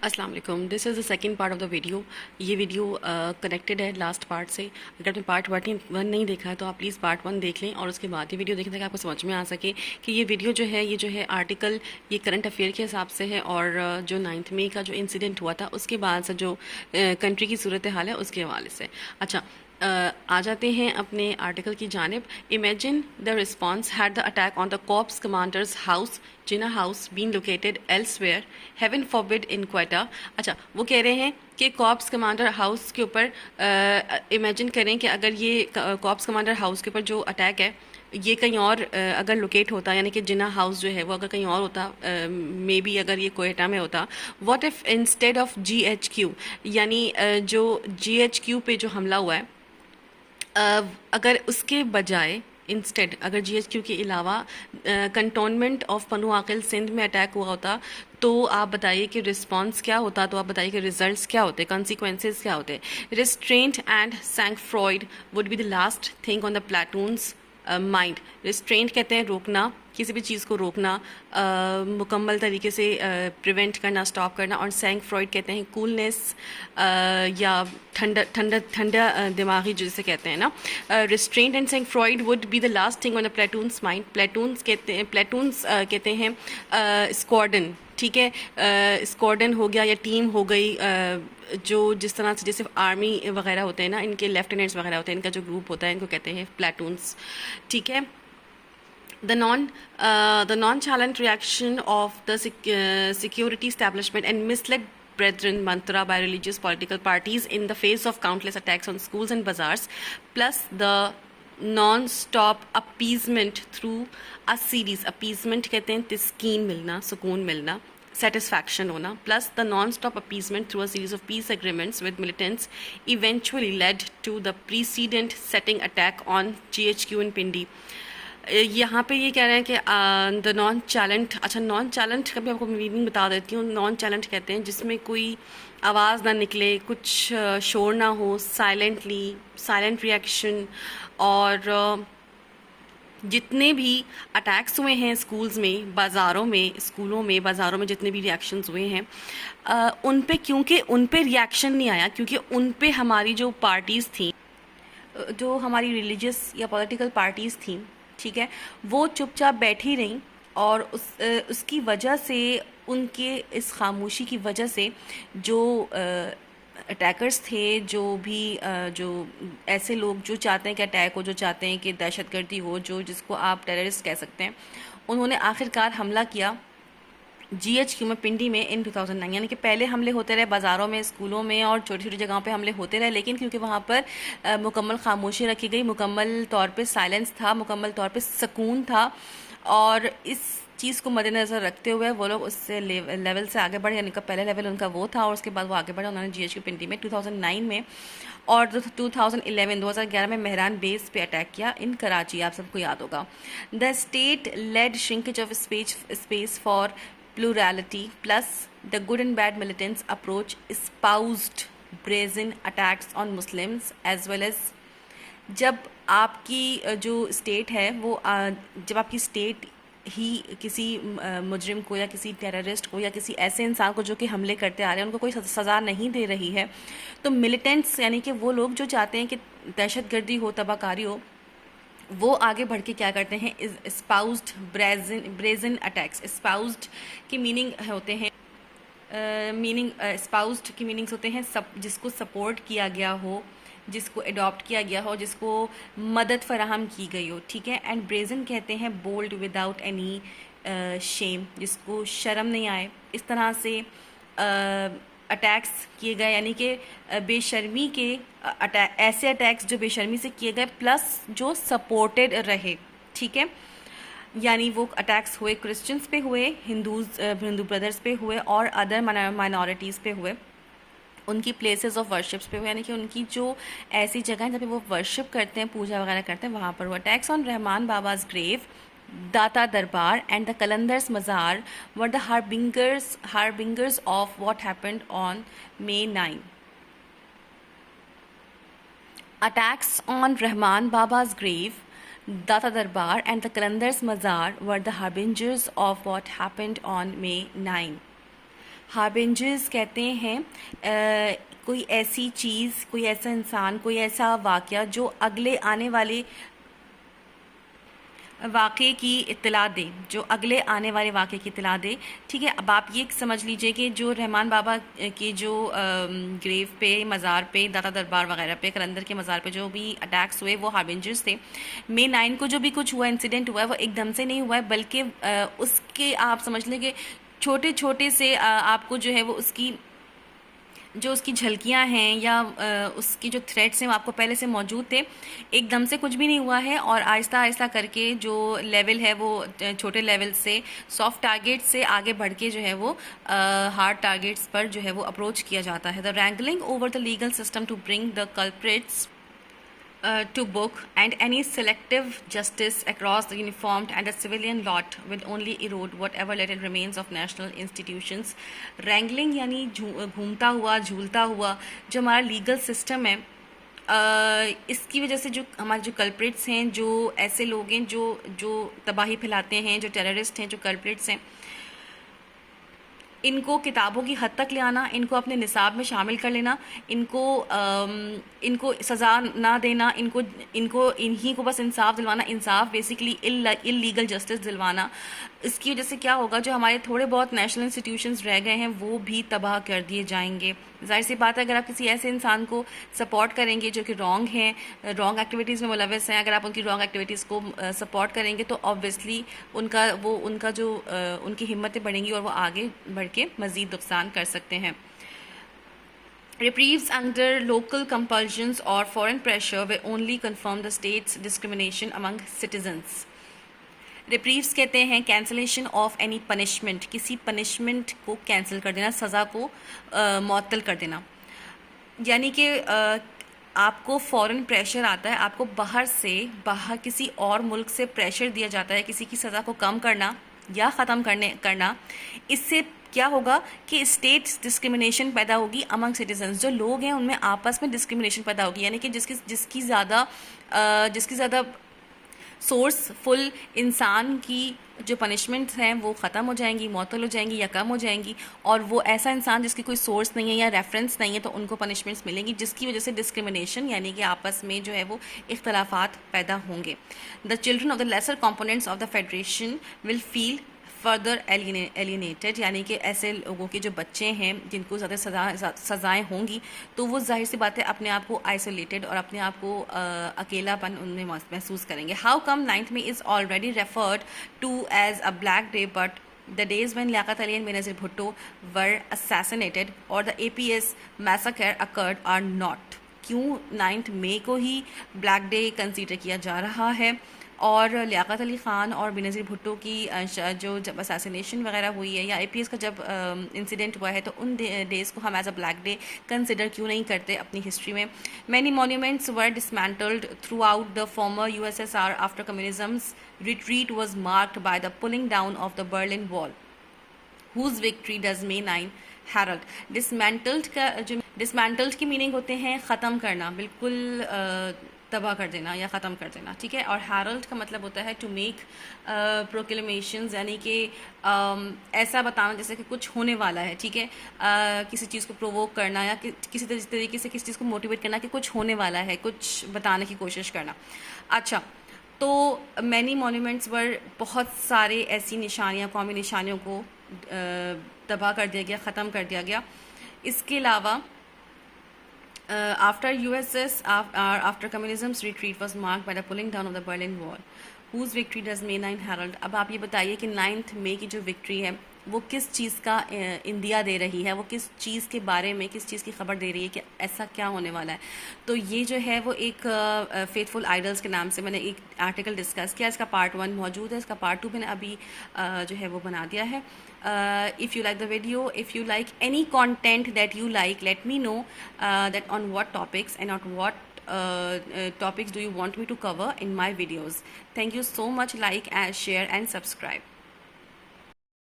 السلام علیکم. This is the second part of the video. یہ ویڈیو کنیکٹڈ ہے لاسٹ پارٹ سے. اگر آپ نے پارٹ ون نہیں دیکھا ہے تو آپ پلیز پارٹ ون دیکھ لیں اور اس کے بعد یہ ویڈیو دیکھیں تاکہ آپ کو سمجھ میں آ سکے کہ یہ ویڈیو جو ہے آرٹیکل یہ کرنٹ افیئر کے حساب سے ہے اور جو 9 مئی کا جو انسیڈنٹ ہوا تھا اس کے بعد سے جو کنٹری کی صورتحال ہے اس کے حوالے سے. اچھا آ جاتے ہیں اپنے آرٹیکل کی جانب. Imagine the response had the attack on the corps commanders house Jinnah house been located elsewhere heaven forbid in Quetta. اچھا وہ کہہ رہے ہیں کہ کارپس کمانڈر ہاؤس کے اوپر امیجن کریں کہ اگر یہ کارپس کمانڈر ہاؤس کے اوپر جو اٹیک ہے یہ کہیں اور اگر لوکیٹ ہوتا یعنی کہ جنا ہاؤس جو ہے وہ اگر کہیں اور ہوتا مے بی اگر یہ کوئٹہ میں ہوتا. What if instead of GHQ یعنی جو GHQ پہ جو حملہ ہوا ہے اگر اس کے بجائے انسٹیڈ اگر GHQ کے علاوہ کنٹونمنٹ آف پنو عاقل سندھ میں اٹیک ہوا ہوتا تو آپ بتائیے کہ رسپانس کیا ہوتا, تو آپ بتائیے کہ ریزلٹس کیا ہوتے, کانسیکوینسز کیا ہوتے. Restraint and sangfroid would be the last thing on the platoon's mind. Restraint کہتے ہیں روکنا, کسی بھی چیز کو روکنا, مکمل طریقے سے پریونٹ کرنا, اسٹاپ کرنا. اور سینک فرائڈ کہتے ہیں کولنس یا ٹھنڈا دماغی جسے کہتے ہیں نا. Restraint and sangfroid would be the last thing on the platoon's mind. Platoon's کہتے ہیں اسکواڈن, ٹھیک ہے, اسکواڈن ہو گیا یا ٹیم ہو گئی, جو جس طرح سے جیسے آرمی وغیرہ ہوتے ہیں نا, ان کے لیفٹیننٹس وغیرہ ہوتے ہیں, ان کا جو گروپ ہوتا ہے ان کو کہتے ہیں پلیٹونس, ٹھیک ہے. The nonchalant reaction of the security establishment and misled brethren mantra by religious political parties in the face of countless attacks on schools and bazaars, plus the non-stop appeasement through a series. appeasement کہتے ہیں تسکین ملنا, سکون ملنا, satisfaction ہونا, plus the non-stop appeasement through a series of peace agreements with militants eventually led to the precedent setting attack on GHQ in Pindi. یہاں پہ یہ کہہ رہے ہیں کہ دا نان چیلنٹ. اچھا نان چیلنٹ کا بھی آپ کو میننگ بتا دیتی ہوں. نان چیلنٹ کہتے ہیں جس میں کوئی آواز نہ نکلے, کچھ شور نہ ہو, سائلنٹ ریئیکشن. اور جتنے بھی اٹیکس ہوئے ہیں اسکولز میں, بازاروں میں, اسکولوں میں, بازاروں میں جتنے بھی ریئیکشنز ہوئے ہیں ان پہ, کیونکہ ان پہ ریئیکشن نہیں آیا, کیونکہ ان پہ ہماری جو پارٹیز تھیں, جو ہماری ریلیجیس یا پولیٹیکل پارٹیز تھیں, ٹھیک ہے, وہ چپ چاپ بیٹھی رہیں. اور اس کی وجہ سے, ان کے اس خاموشی کی وجہ سے جو اٹیکرز تھے, جو بھی جو ایسے لوگ جو چاہتے ہیں کہ اٹیک ہو, جو چاہتے ہیں کہ دہشت گردی ہو, جو جس کو آپ ٹیررسٹ کہہ سکتے ہیں, انہوں نے آخرکار حملہ کیا GHQ میں پنڈی میں ان 2009. یعنی کہ پہلے حملے ہوتے رہے بازاروں میں, اسکولوں میں اور چھوٹی چھوٹی جگہوں پہ حملے ہوتے رہے, لیکن کیونکہ وہاں پر مکمل خاموشی رکھی گئی, مکمل طور پہ سائلنس تھا, مکمل طور پہ سکون تھا, اور اس چیز کو مد نظر رکھتے ہوئے وہ لوگ اس سے لیول سے آگے بڑھے. یعنی کہ پہلا لیول ان کا وہ تھا اور اس کے بعد وہ آگے بڑھے. انہوں نے GHQ پنڈی میں 2009 میں اور 2011 میں مہران بیس پہ اٹیک کیا ان کراچی, آپ سب کو یاد ہوگا. The state lead شرنکیج of space for plurality plus the good and bad militants approach espoused brazen attacks on Muslims as well as. جب آپ کی جو اسٹیٹ ہے وہ, جب آپ کی اسٹیٹ ہی کسی مجرم کو یا کسی ٹیررسٹ کو یا کسی ایسے انسان کو جو کہ حملے کرتے آ رہے ہیں ان کو کوئی سزا نہیں دے رہی ہے, تو ملیٹنٹس یعنی کہ وہ لوگ جو چاہتے ہیں کہ دہشت گردی ہو, تباہ کاری ہو, وہ آگے بڑھ کے کیا کرتے ہیں, اسپاؤزڈ بریزن اٹیکس. اسپاؤزڈ کی میننگ ہوتے ہیں, اسپاؤزڈ کی میننگس ہوتے ہیں جس کو سپورٹ کیا گیا ہو, جس کو اڈاپٹ کیا گیا ہو, جس کو مدد فراہم کی گئی ہو, ٹھیک ہے. اینڈ بریزن کہتے ہیں بولڈ وداؤٹ اینی شیم, جس کو شرم نہیں آئے. اس طرح سے اٹیکس کیے گئے, یعنی کہ بے شرمی کے ایسے اٹیکس جو بے شرمی سے کیے گئے پلس جو سپورٹڈ رہے, ٹھیک ہے. یعنی وہ اٹیکس ہوئے کرسچنس پہ ہوئے, ہندو بردرز پہ ہوئے, اور ادر مائنورٹیز پہ ہوئے, ان کی پلیسز آف ورشپس پہ ہوئے, یعنی کہ ان کی جو ایسی جگہ ہیں جہاں پہ وہ ورشپ کرتے ہیں, پوجا وغیرہ کرتے ہیں, وہاں پر وہ اٹیکس آن رحمان باباز گریو, داتا دربار اینڈ دا کلندرز مزار were the harbingers of what happened on May 9. Attacks on Rahman Baba's grave, Data Darbar and the Kalandar's Mazar were the harbingers of what happened on May 9. ہاربنجرز کہتے ہیں کوئی ایسی چیز، کوئی ایسا انسان، کوئی ایسا واقعہ جو اگلے آنے والے واقعے کی اطلاع دے، جو اگلے آنے والے واقعے کی اطلاع دے. ٹھیک ہے، اب آپ یہ سمجھ لیجئے کہ جو رحمان بابا کے جو گریو پہ، مزار پہ، داتا دربار وغیرہ پہ، قلندر کے مزار پہ جو بھی اٹیکس ہوئے وہ ہاربنجرز تھے. مئی 9 کو جو بھی کچھ ہوا، انسیڈنٹ ہوا ہے، وہ ایک دم سے نہیں ہوا ہے، بلکہ اس کے آپ سمجھ لیں کہ چھوٹے چھوٹے سے آپ کو جو ہے وہ اس کی جو اس کی جھلکیاں ہیں یا اس کی جو تھریڈس ہیں وہ آپ کو پہلے سے موجود تھے. ایک دم سے کچھ بھی نہیں ہوا ہے، اور آہستہ آہستہ کر کے جو لیول ہے وہ چھوٹے لیول سے سافٹ ٹارگیٹ سے آگے بڑھ کے جو ہے وہ ہارڈ ٹارگیٹس پر جو ہے وہ اپروچ کیا جاتا ہے. The wrangling over the legal system to bring the culprits to book and any selective justice across the uniformed and the civilian lot will only erode whatever little remains of national institutions. Wrangling یعنی گھومتا ہوا، جھولتا ہوا جو ہمارا legal system ہے، اس کی وجہ سے جو ہمارے جو کلپریٹس ہیں، جو ایسے لوگ ہیں جو تباہی پھیلاتے ہیں، جو ٹیررسٹ ہیں، جو کلپریٹس ہیں، ان کو کتابوں کی حد تک لے آنا، ان کو اپنے نصاب میں شامل کر لینا، ان کو سزا نہ دینا، انہی کو بس انصاف دلوانا، انصاف بیسیکلی اللیگل جسٹس دلوانا. اس کی وجہ سے کیا ہوگا، جو ہمارے تھوڑے بہت نیشنل انسٹیٹیوشنز رہ گئے ہیں وہ بھی تباہ کر دیے جائیں گے. ظاہر سی بات ہے، اگر آپ کسی ایسے انسان کو سپورٹ کریں گے جو کہ رانگ ہیں، رانگ ایکٹیویٹیز میں ملوث ہیں، اگر آپ ان کی رانگ ایکٹیویٹیز کو سپورٹ کریں گے تو آبویسلی ان کی ہمتیں بڑھیں گی اور وہ آگے بڑھ کے مزید نقصان کر سکتے ہیں. Reprieves under local compulsions or foreign pressure will only confirm the state's discrimination among citizens. ریپریوز کہتے ہیں کینسلیشن آف اینی پنشمنٹ، کسی پنشمنٹ کو کینسل کر دینا، سزا کو معطل کر دینا. یعنی کہ آپ کو فورن پریشر آتا ہے، آپ کو باہر کسی اور ملک سے پریشر دیا جاتا ہے کسی کی سزا کو کم کرنا یا ختم کرنا. اس سے کیا ہوگا کہ اسٹیٹ ڈسکرمنیشن پیدا ہوگی امنگ سٹیزنز. جو لوگ ہیں ان میں آپس میں ڈسکرمنیشن پیدا ہوگی، یعنی کہ جس کی زیادہ سورس فل انسان کی جو پنشمنٹس ہیں وہ ختم ہو جائیں گی، معطل ہو جائیں گی یا کم ہو جائیں گی، اور وہ ایسا انسان جس کی کوئی سورس نہیں ہے یا ریفرنس نہیں ہے تو ان کو پنشمنٹس ملیں گی، جس کی وجہ سے ڈسکرمنیشن یعنی کہ آپس میں جو ہے وہ اختلافات پیدا ہوں گے. The children of the lesser components of the federation will feel further alienated, یعنی کہ ایسے لوگوں کے جو بچے ہیں جن کو زیادہ سزائیں ہوں گی تو وہ ظاہر سی بات ہے اپنے آپ کو آئسولیٹڈ اور اپنے آپ کو اکیلا پن ان میں محسوس کریں گے. How come 9th May is already referred to as a black day, but the days when Liaquat Ali and Benazir Bhutto were assassinated or the APS massacre occurred are not. کیوں 9th May کو ہی black day consider کیا جا رہا ہے، اور لیاقت علی خان اور بینظیر بھٹو کی جو جب اساسینیشن وغیرہ ہوئی ہے یا اے پی ایس کا جب انسیڈنٹ ہوا ہے تو ان ڈیز کو ہم as a black day consider کیوں نہیں کرتے اپنی ہسٹری میں. Many monuments were dismantled throughout the former USSR after communism's retreat was marked by the pulling down of the Berlin Wall, whose victory does May 9 herald. Dismantled کی meaning ہوتے ہیں ختم کرنا، بالکل تباہ کر دینا یا ختم کر دینا، ٹھیک ہے. اور ہیرلڈ کا مطلب ہوتا ہے ٹو میک پروکلیمیشنز، یعنی کہ ایسا بتانا جیسے کہ کچھ ہونے والا ہے، ٹھیک ہے. کسی چیز کو پرووک کرنا یا کسی طریقے سے کسی چیز کو موٹیویٹ کرنا کہ کچھ ہونے والا ہے، کچھ بتانے کی کوشش کرنا. اچھا، تو مینی مونیومنٹس ور بہت سارے ایسی نشانیاں، قومی نشانیوں کو تباہ کر دیا گیا، ختم کر دیا گیا. اس کے علاوہ after communism's retreat was marked by the pulling down of the Berlin Wall, whose victory does May 9 herald. اب آپ یہ بتائیے کہ 9th May کی جو وکٹری ہے وہ کس چیز کا اندیا دے رہی ہے، وہ کس چیز کے بارے میں، کس چیز کی خبر دے رہی ہے کہ ایسا کیا ہونے والا ہے. تو یہ جو ہے وہ ایک فیتھفل آئیڈلز کے نام سے میں نے ایک آرٹیکل ڈسکس کیا، اس کا پارٹ 1 موجود ہے، اس کا پارٹ 2 میں نے ابھی جو ہے وہ بنا دیا ہے. If you like the video, if you like any content that you like, let me know that on what topics and on what topics do you want me to cover in my videos. Thank you so much. Like and share and subscribe.